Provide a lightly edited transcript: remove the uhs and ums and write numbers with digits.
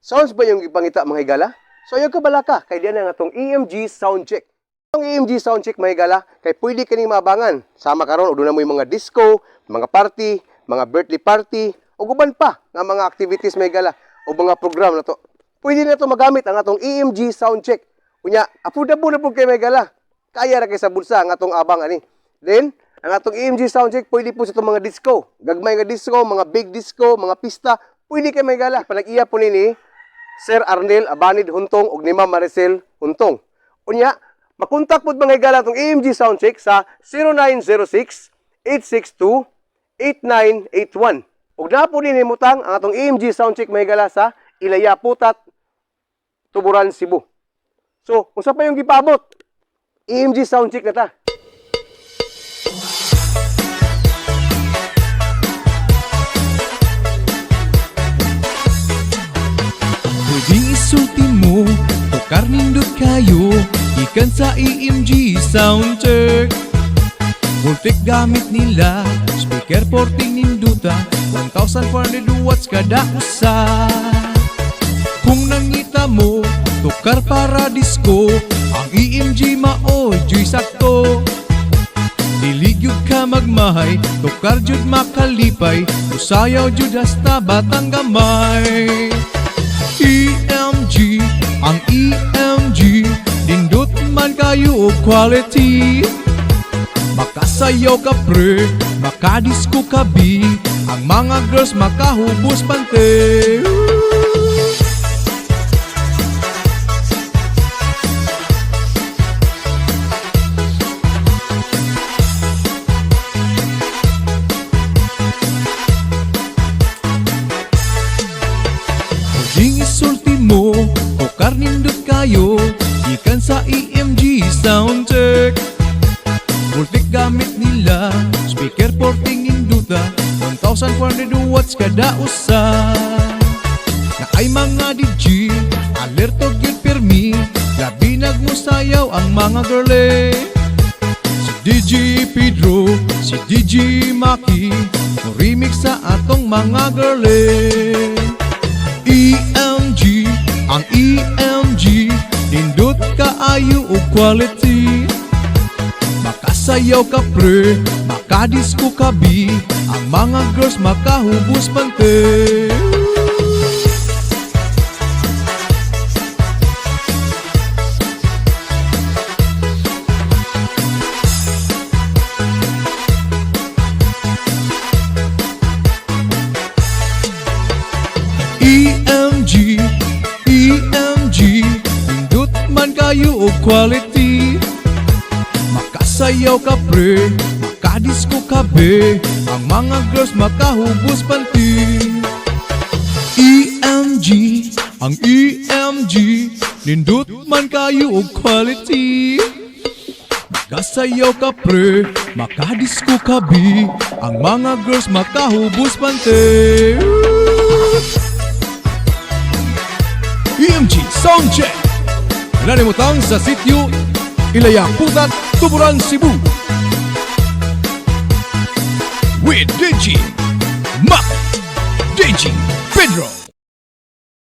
Sounds ba yung ipangita mga higala? So yung kabalaka, kay diyan nga itong EMG sound check. Ang EMG sound check mga higala, kay pwede kaning maabangan. Sama karon og doon na mo yung mga disco, mga party, mga birthday party, o guban pa nga mga activities mga higala, o mga program na to. Pwede na to magamit ang atong EMG sound check. Kunya, affordable na po kay mga higala. Kaya ra kay sa bulsa ang atong abang ani. Then, ang atong EMG sound check, pwede po sa itong mga disco. Gagmay nga disco, mga big disco, mga pista, pwede kay mga higala. Panag-iya po nini, Sir Arnel Abanid Huntong ug ni Ma'am Maricel Huntong. Unya, makontak pod mga higala atong EMG Soundcheck sa 0906-862-8981. Ug na po din himutang ang atong EMG Soundcheck mga higala sa Ilaya Putat, Tuburan, Cebu. So, kung sa pa yung gipabot, EMG Soundcheck na ta. Pwedeng isulti mo, tokar nindot kayo, ikan sa EMG Soundcheck. Voltec gamit nila, speaker porting ninduta, 1,400 watts kada usa. Kung nangita mo, tokar para disco, ang EMG mao'y sakto. Diligyod ka magmahay, tokar jud makalipay, usayaw jud hasta batang gamay. EMG, ang EMG, dindot man kayo o quality. Makasayaw ka pre, makadisco ka bi, ang mga girls makahubos pante. Pwedeng isulti mo, tokar nindot kayo, ikan sa EMG Soundcheck. Voltec gamit nila, speaker porting ninduta, 1,400 watts kada usa. Na ay mga DJ, alerto gyud permi, labi nagmusayaw ang mga girle. Si DJ Pedro, si DJ Maki, remix sa atong mga girle. EMG, ang EMG, dindot kaayo o quality. Makasayaw ka pre, makadisco ka bi, ang mga girls makahubos pante. EMG, EMG, dindot man kayo o quality. Makasayaw ka pre, makadisco ka be, ang mga girls makahubos panty. EMG, ang EMG, nindot man kayo o quality. Makasayaw ka pre, makadisco ka be, ang mga girls makahubos panty. EMG Soundcheck, nanimutang sa sityo Ilaya Putat, Tuburan, Cebu, with DJ Mac, DJ Pedro.